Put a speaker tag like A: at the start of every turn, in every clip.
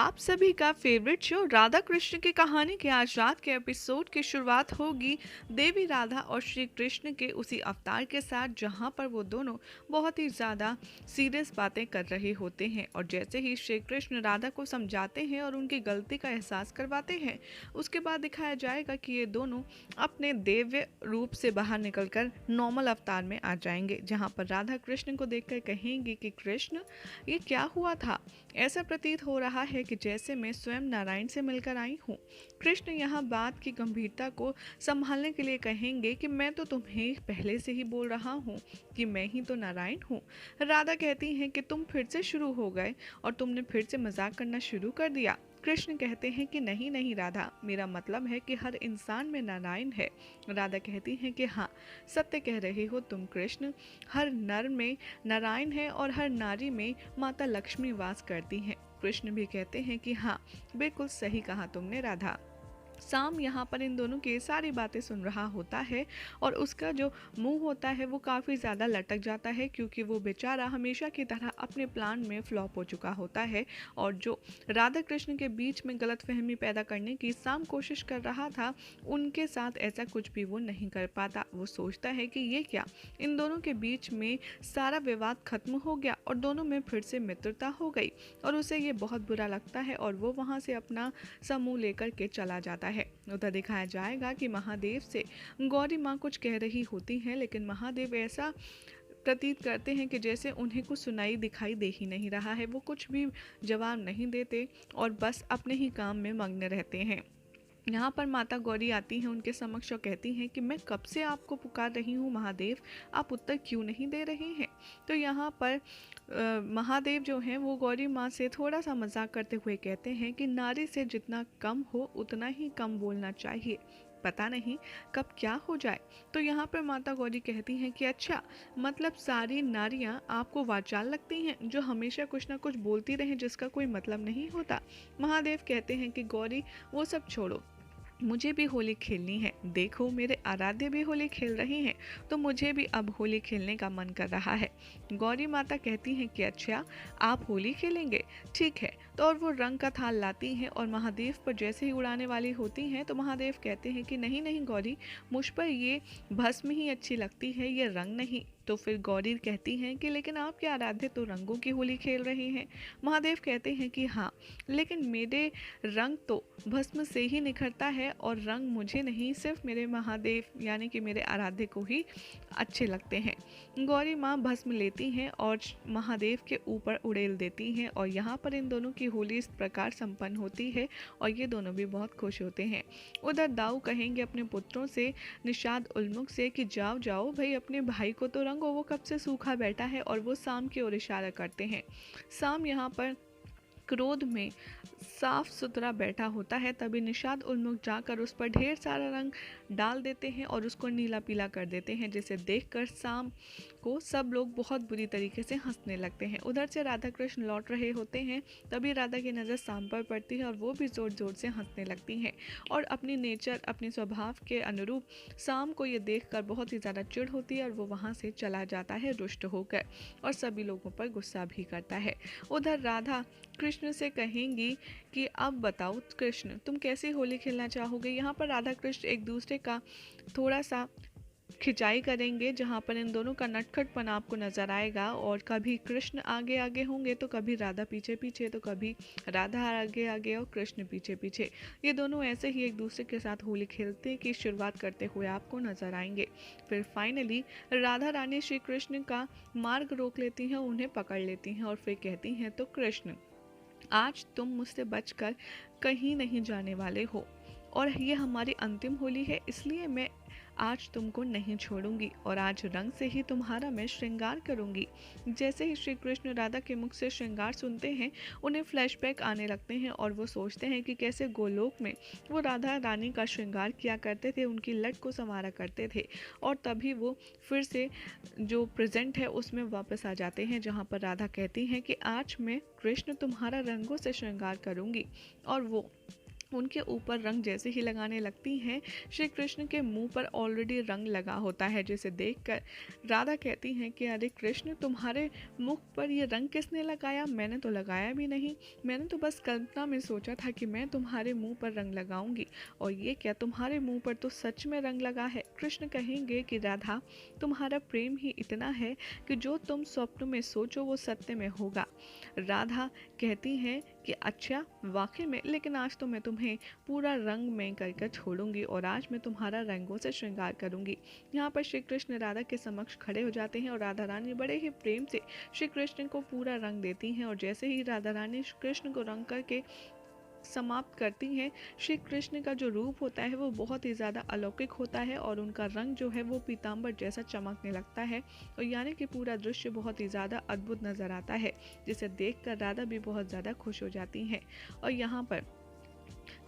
A: आप सभी का फेवरेट शो राधा कृष्ण की कहानी के आज रात के एपिसोड की शुरुआत होगी देवी राधा और श्री कृष्ण के उसी अवतार के साथ, जहां पर वो दोनों बहुत ही ज़्यादा सीरियस बातें कर रहे होते हैं। और जैसे ही श्री कृष्ण राधा को समझाते हैं और उनकी गलती का एहसास करवाते हैं, उसके बाद दिखाया जाएगा कि ये दोनों अपने दिव्य रूप से बाहर निकलकर नॉर्मल अवतार में आ जाएंगे, जहाँ पर राधा कृष्ण को देखकर कहेंगी कि कृष्ण, ये क्या हुआ था। ऐसा प्रतीत हो रहा है कि जैसे मैं स्वयं नारायण से मिलकर आई हूँ। कृष्ण यहाँ बात की गंभीरता को संभालने के लिए कहेंगे कि मैं तो तुम्हें पहले से ही बोल रहा हूँ कि मैं ही तो नारायण हूँ। राधा कहती हैं कि तुम फिर से शुरू हो गए और तुमने फिर से मजाक करना शुरू कर दिया। कृष्ण कहते हैं कि नहीं नहीं राधा, मेरा मतलब है कि हर इंसान में नारायण है। राधा कहती हैं कि हाँ, सत्य कह रहे हो तुम कृष्ण, हर नर में नारायण है और हर नारी में माता लक्ष्मी वास करती हैं। कृष्ण भी कहते हैं कि हाँ, बिल्कुल सही कहा तुमने राधा। साम यहाँ पर इन दोनों की सारी बातें सुन रहा होता है और उसका जो मुंह होता है वो काफ़ी ज़्यादा लटक जाता है, क्योंकि वो बेचारा हमेशा की तरह अपने प्लान में फ्लॉप हो चुका होता है। और जो राधा कृष्ण के बीच में गलतफहमी पैदा करने की साम कोशिश कर रहा था, उनके साथ ऐसा कुछ भी वो नहीं कर पाता। वो सोचता है कि ये क्या, इन दोनों के बीच में सारा विवाद खत्म हो गया और दोनों में फिर से मित्रता हो गई। और उसे ये बहुत बुरा लगता है और वो वहाँ से अपना समूह लेकर के चला जाता है। उधर दिखाया जाएगा कि महादेव से गौरी माँ कुछ कह रही होती हैं, लेकिन महादेव ऐसा प्रतीत करते हैं कि जैसे उन्हें कुछ सुनाई दिखाई दे ही नहीं रहा है। वो कुछ भी जवाब नहीं देते और बस अपने ही काम में मग्न रहते हैं। यहाँ पर माता गौरी आती हैं उनके समक्ष और कहती हैं कि मैं कब से आपको पुकार रही हूँ महादेव, आप उत्तर क्यों नहीं दे रहे हैं। तो यहाँ पर महादेव जो हैं वो गौरी माँ से थोड़ा सा मजाक करते हुए कहते हैं कि नारी से जितना कम हो उतना ही कम बोलना चाहिए, पता नहीं कब क्या हो जाए। तो यहाँ पर माता गौरी कहती हैं कि अच्छा, मतलब सारी नारियाँ आपको वाचाल लगती हैं, जो हमेशा कुछ ना कुछ बोलती रहें जिसका कोई मतलब नहीं होता। महादेव कहते हैं कि गौरी, वो सब छोड़ो, मुझे भी होली खेलनी है। देखो मेरे आराध्य भी होली खेल रहे हैं, तो मुझे भी अब होली खेलने का मन कर रहा है। गौरी माता कहती हैं कि अच्छा, आप होली खेलेंगे, ठीक है। तो और वो रंग का थाल लाती हैं और महादेव पर जैसे ही उड़ाने वाली होती हैं, तो महादेव कहते हैं कि नहीं नहीं गौरी, मुझ पर ये भस्म ही अच्छी लगती है, ये रंग नहीं। तो फिर गौरी कहती हैं कि लेकिन आपके आराध्य तो रंगों की होली खेल रहे हैं। महादेव कहते हैं कि हाँ, लेकिन मेरे रंग तो भस्म से ही निखरता है और रंग मुझे नहीं, सिर्फ मेरे महादेव यानी कि मेरे आराध्य को ही अच्छे लगते हैं। गौरी माँ भस्म लेती हैं और महादेव के ऊपर उड़ेल देती हैं और यहाँ पर इन दोनों की होली इस प्रकार संपन्न होती है और ये दोनों भी बहुत खुश होते हैं। उधर दाऊ कहेंगे अपने पुत्रों से, निषाद उल्मुख से, कि जाओ जाओ भाई, अपने भाई को तो रंगो, वो कब से सूखा बैठा है। और वो साम की ओर इशारा करते हैं। साम यहाँ पर क्रोध में साफ सुथरा बैठा होता है, तभी निषाद उन्मुख जाकर उस पर ढेर सारा रंग डाल देते हैं और उसको नीला पीला कर देते हैं, जिसे देखकर साम को सब लोग बहुत बुरी तरीके से हंसने लगते हैं। उधर से राधा कृष्ण लौट रहे होते हैं, तभी राधा की नज़र साम पर पड़ती है और वो भी ज़ोर ज़ोर से हंसने लगती हैं और अपनी नेचर, अपने स्वभाव के अनुरूप साम को ये देखकर बहुत ही ज़्यादा चिढ़ होती है और वो वहाँ से चला जाता है रुष्ट होकर और सभी लोगों पर गुस्सा भी करता है। उधर राधा कृष्ण से कहेंगी कि अब बताओ कृष्ण, तुम कैसी होली खेलना चाहोगे। यहाँ पर राधा कृष्ण एक दूसरे का थोड़ा सा खिंचाई करेंगे, जहाँ पर इन दोनों का नटखटपन आपको नजर आएगा और कभी कृष्ण आगे आगे होंगे तो कभी राधा पीछे पीछे, तो कभी राधा आगे आगे और कृष्ण पीछे पीछे। ये दोनों ऐसे ही एक दूसरे के साथ होली खेलते की शुरुआत करते हुए आपको नजर आएंगे। फिर फाइनली राधा रानी श्री कृष्ण का मार्ग रोक लेती हैं, उन्हें पकड़ लेती हैं और फिर कहती हैं, तो कृष्ण, आज तुम मुझसे बचकर कहीं नहीं जाने वाले हो और ये हमारी अंतिम होली है, इसलिए मैं आज तुमको नहीं छोड़ूंगी और आज रंग से ही तुम्हारा मैं श्रृंगार करूंगी। जैसे ही श्री कृष्ण राधा के मुख से श्रृंगार सुनते हैं, उन्हें फ्लैशबैक आने लगते हैं और वो सोचते हैं कि कैसे गोलोक में वो राधा रानी का श्रृंगार किया करते थे, उनकी लट को संवारा करते थे और तभी वो फिर से जो प्रेजेंट है उसमें वापस आ जाते हैं, जहाँ पर राधा कहती हैं कि आज मैं कृष्ण तुम्हारा रंगों से श्रृंगार करूंगी। और वो उनके ऊपर रंग जैसे ही लगाने लगती हैं, श्री कृष्ण के मुंह पर ऑलरेडी रंग लगा होता है, जिसे देखकर राधा कहती हैं कि अरे कृष्ण, तुम्हारे मुख पर ये रंग किसने लगाया? मैंने तो लगाया भी नहीं। मैंने तो बस कल्पना में सोचा था कि मैं तुम्हारे मुंह पर रंग लगाऊंगी, और ये क्या, तुम्हारे मुंह पर तो सच में रंग लगा है। कृष्ण कहेंगे कि राधा, तुम्हारा प्रेम ही इतना है कि जो तुम स्वप्न में सोचो वो सत्य में होगा। राधा कहती हैं कि अच्छा, वाकई में, लेकिन आज तो मैं तुम्हें पूरा रंग में कर छोड़ूंगी, और आज मैं तुम्हारा रंगों से श्रृंगार करूंगी। यहाँ पर श्री कृष्ण राधा के समक्ष खड़े हो जाते हैं और राधा रानी बड़े ही प्रेम से श्री कृष्ण को पूरा रंग देती हैं, और जैसे ही राधा रानी कृष्ण को रंग करके समाप्त करती हैं, श्री कृष्ण का जो रूप होता है वो बहुत ही ज़्यादा अलौकिक होता है, और उनका रंग जो है वो पीताम्बर जैसा चमकने लगता है, और यानी कि पूरा दृश्य बहुत ही ज़्यादा अद्भुत नज़र आता है, जिसे देखकर राधा भी बहुत ज़्यादा खुश हो जाती हैं। और यहाँ पर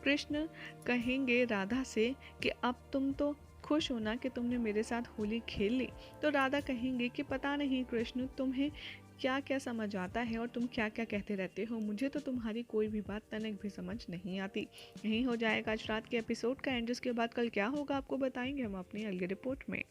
A: कृष्ण कहेंगे राधा से कि अब तुम तो खुश हो ना कि तुमने मेरे साथ होली खेल ली? तो राधा कहेंगे कि पता नहीं कृष्ण, तुम्हें क्या क्या समझ आता है और तुम क्या क्या कहते रहते हो, मुझे तो तुम्हारी कोई भी बात तनिक भी समझ नहीं आती। यही हो जाएगा आज रात के एपिसोड का एंड, जिसके बाद कल क्या होगा आपको बताएंगे हम अपनी अलग रिपोर्ट में।